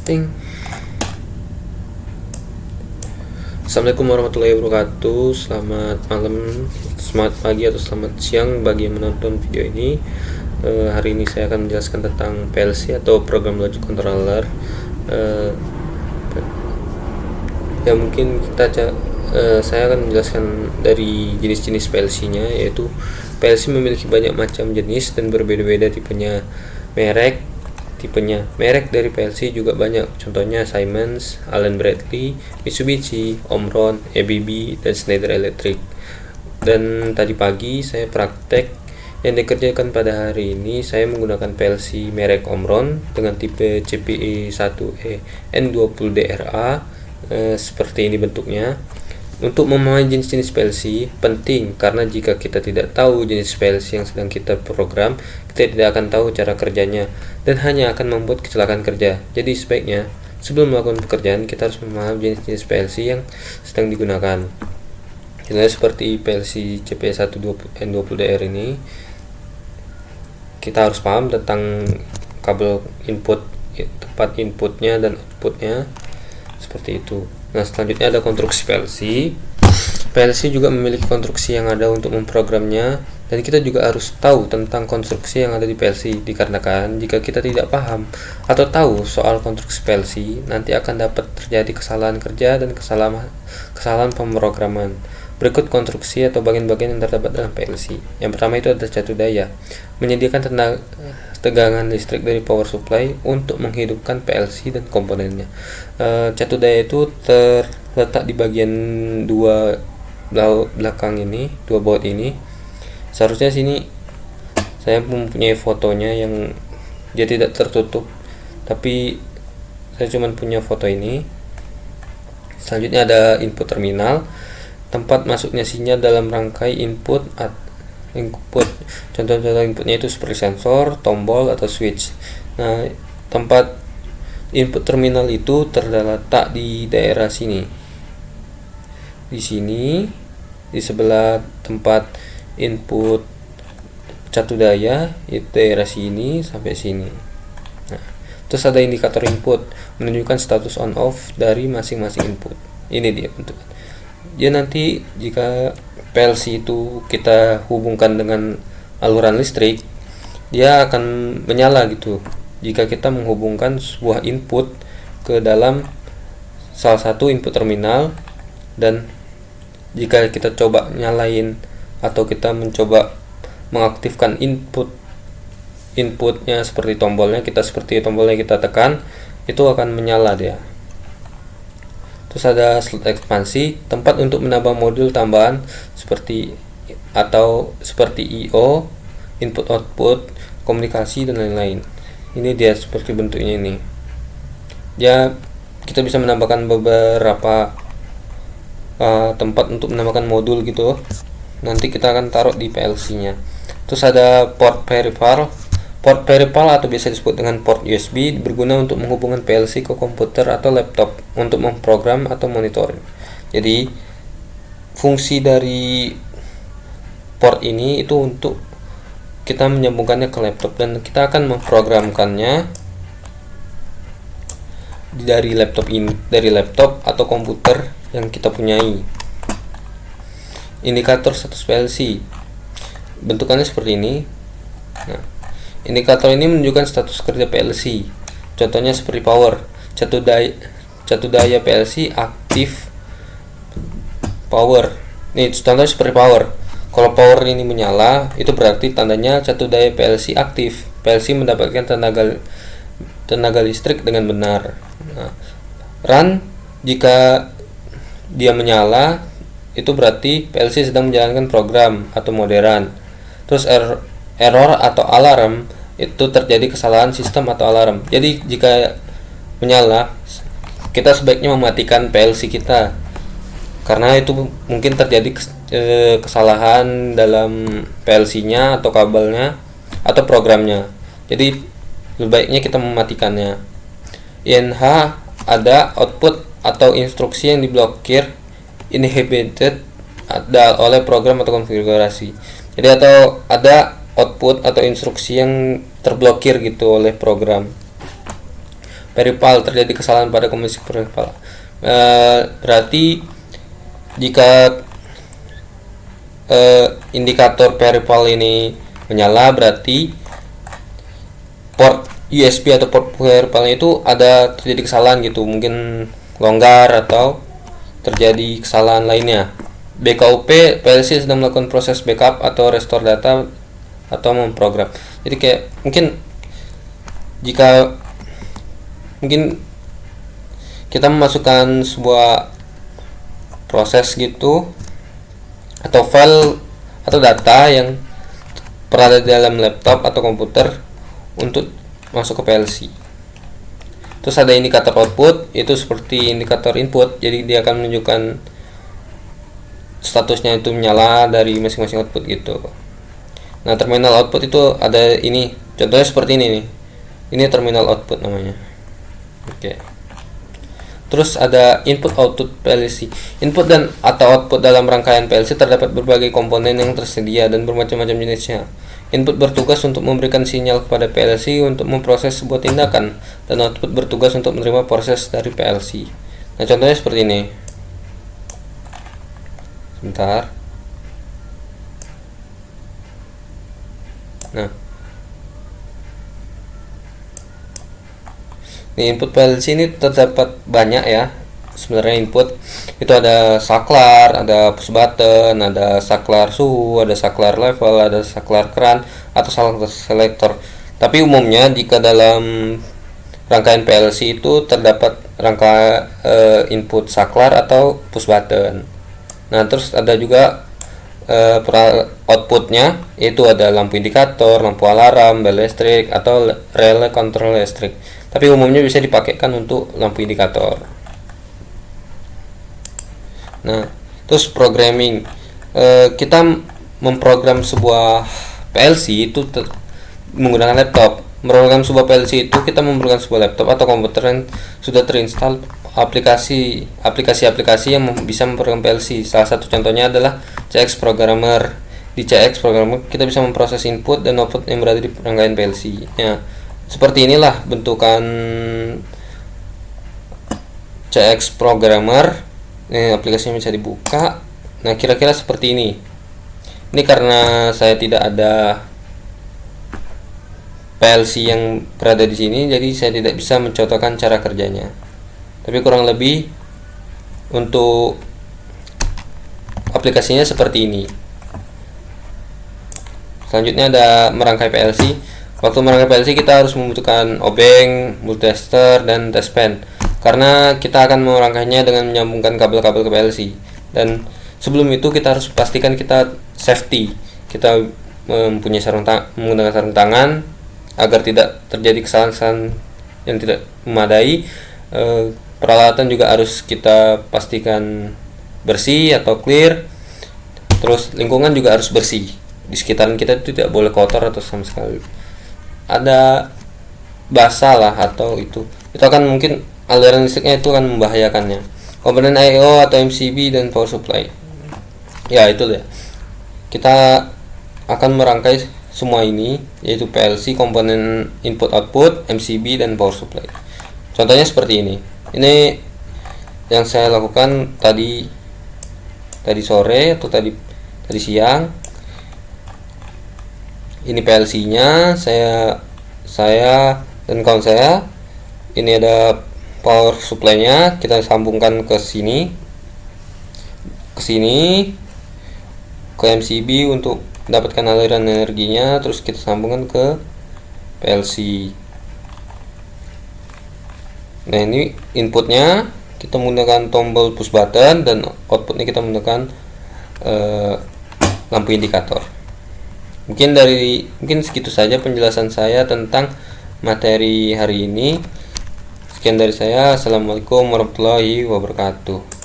Ting. Assalamualaikum warahmatullahi wabarakatuh. Selamat malam, selamat pagi atau selamat siang bagi yang menonton video ini. Hari ini saya akan menjelaskan tentang PLC atau Program Logic Controller. Ya mungkin saya akan menjelaskan dari jenis-jenis PLC-nya, yaitu PLC memiliki banyak macam jenis dan berbeda-beda tipenya. Merek dari PLC juga banyak, contohnya Siemens, Allen Bradley, Mitsubishi, Omron, ABB, dan Schneider Electric. Dan tadi pagi saya praktek yang dikerjakan pada hari ini. Saya menggunakan PLC merek Omron dengan tipe CPE1E N20DRA, seperti ini bentuknya. Untuk memahami jenis-jenis PLC penting, karena jika kita tidak tahu jenis PLC yang sedang kita program, kita tidak akan tahu cara kerjanya dan hanya akan membuat kecelakaan kerja. Jadi sebaiknya sebelum melakukan pekerjaan kita harus memahami jenis-jenis PLC yang sedang digunakan. Contohnya seperti PLC CPE1N20DR ini, kita harus paham tentang kabel input, tempat inputnya dan outputnya, seperti itu. Nah, selanjutnya ada konstruksi PLC. PLC juga memiliki konstruksi yang ada untuk memprogramnya, dan kita juga harus tahu tentang konstruksi yang ada di PLC, dikarenakan jika kita tidak paham atau tahu soal konstruksi PLC, nanti akan dapat terjadi kesalahan kerja dan kesalahan pemrograman. Berikut konstruksi atau bagian-bagian yang terdapat dalam PLC. Yang pertama itu ada catu daya, menyediakan tegangan listrik dari power supply untuk menghidupkan PLC dan komponennya. Catu daya itu terletak di bagian dua belakang ini, dua baut ini. Seharusnya sini saya mempunyai fotonya yang dia tidak tertutup, tapi saya cuma punya foto ini. Selanjutnya ada input terminal, tempat masuknya sinyal dalam rangkai input. Contoh-contoh inputnya itu seperti sensor, tombol, atau switch. Nah, tempat input terminal itu terletak di daerah sini. Di sini, di sebelah tempat input catu daya, itu daerah sini sampai sini. Nah, terus ada indikator input menunjukkan status on off dari masing-masing input. Ini dia bentuknya. Dia nanti jika PLC itu kita hubungkan dengan aluran listrik, dia akan menyala gitu jika kita menghubungkan sebuah input ke dalam salah satu input terminal. Dan jika kita coba nyalain atau kita mencoba mengaktifkan inputnya seperti tombolnya kita tekan, itu akan menyala dia. Terus ada slot ekspansi, tempat untuk menambah modul tambahan seperti I/O, input output, komunikasi, dan lain-lain. Ini dia seperti bentuknya ini. Ya, kita bisa menambahkan beberapa tempat untuk menambahkan modul gitu. Nanti kita akan taruh di PLC-nya. Terus ada port peripheral. Port peripheral atau biasa disebut dengan port USB berguna untuk menghubungkan PLC ke komputer atau laptop untuk memprogram atau monitoring. Jadi fungsi dari port ini itu untuk kita menyambungkannya ke laptop, dan kita akan memprogramkannya dari laptop atau komputer yang kita punyai. Indikator status PLC bentukannya seperti ini. Nah, indikator ini menunjukkan status kerja PLC. Contohnya seperti power, catu daya PLC aktif, power. Nih contohnya seperti power. Kalau power ini menyala, itu berarti tandanya catu daya PLC aktif. PLC mendapatkan tenaga listrik dengan benar. Nah, run, jika dia menyala, itu berarti PLC sedang menjalankan program atau mode run. Terus error atau alarm, itu terjadi kesalahan sistem atau alarm. Jadi jika menyala, kita sebaiknya mematikan PLC kita, karena itu mungkin terjadi kesalahan dalam PLC-nya atau kabelnya atau programnya. Jadi lebih baiknya kita mematikannya. INH, ada output atau instruksi yang diblokir, inhibited oleh program atau konfigurasi. Jadi atau ada output atau instruksi yang terblokir gitu oleh program. peripheral, terjadi kesalahan pada komunikasi peripheral. Berarti jika indikator peripheral ini menyala, berarti port USB atau port peripheralnya itu ada terjadi kesalahan gitu, mungkin longgar atau terjadi kesalahan lainnya. BKUP, PLC sedang melakukan proses backup atau restore data atau memprogram. Jadi kayak jika kita memasukkan sebuah proses gitu atau file atau data yang berada di dalam laptop atau komputer untuk masuk ke PLC. Terus ada indikator output, itu seperti indikator input, jadi dia akan menunjukkan statusnya itu menyala dari masing-masing output gitu. Nah, terminal output itu ada ini, contohnya seperti ini nih. Ini terminal output namanya. Oke. Terus ada input output PLC. Input dan atau output dalam rangkaian PLC terdapat berbagai komponen yang tersedia dan bermacam-macam jenisnya. Input bertugas untuk memberikan sinyal kepada PLC untuk memproses sebuah tindakan, dan output bertugas untuk menerima proses dari PLC. Nah, contohnya seperti ini. Sebentar. Nah, di input PLC ini terdapat banyak ya. Sebenarnya input itu ada saklar, ada push button, ada saklar suhu, ada saklar level, ada saklar keran atau saklar selektor. Tapi umumnya jika dalam rangkaian PLC itu terdapat input saklar atau push button. Nah, terus ada juga outputnya, yaitu ada lampu indikator, lampu alarm, bel listrik atau relay control listrik. Tapi umumnya bisa dipakaikan untuk lampu indikator. Nah, terus programming, kita memprogram sebuah PLC itu menggunakan laptop. Memprogram sebuah PLC itu kita memerlukan sebuah laptop atau komputer yang sudah terinstall aplikasi-aplikasi yang bisa memprogram PLC. Salah satu contohnya adalah CX Programmer. Di CX Programmer kita bisa memproses input dan output yang berada di rangkaian PLC. Ya, seperti inilah bentukan CX Programmer. Aplikasinya bisa dibuka. Nah, kira-kira seperti ini. Ini karena saya tidak ada PLC yang berada di sini, jadi saya tidak bisa mencontohkan cara kerjanya. Tapi kurang lebih untuk aplikasinya seperti ini. Selanjutnya ada merangkai PLC. Waktu merangkai PLC kita harus membutuhkan obeng, multitester, dan testpan, karena kita akan merangkainya dengan menyambungkan kabel-kabel ke PLC. Dan sebelum itu kita harus pastikan kita safety. Kita mempunyai menggunakan sarung tangan agar tidak terjadi kesalahan yang tidak memadai. Peralatan juga harus kita pastikan bersih atau clear. Terus lingkungan juga harus bersih. Di sekitaran kita itu tidak boleh kotor atau sama sekali ada basah lah, atau itu akan mungkin aliran listriknya itu akan membahayakannya. Komponen I/O atau MCB dan power supply. Ya, itu deh. Kita akan merangkai semua ini, yaitu PLC, komponen input output, MCB, dan power supply. Contohnya seperti ini. Ini yang saya lakukan tadi sore atau tadi siang. Ini PLC-nya, saya dan kawan saya. Ini ada power supply-nya, kita sambungkan ke sini, ke MCB untuk mendapatkan aliran energinya, terus kita sambungkan ke PLC. Nah, ini inputnya kita menggunakan tombol push button, dan outputnya kita menggunakan lampu indikator. Mungkin segitu saja penjelasan saya tentang materi hari ini. Sekian dari saya. Assalamualaikum warahmatullahi wabarakatuh.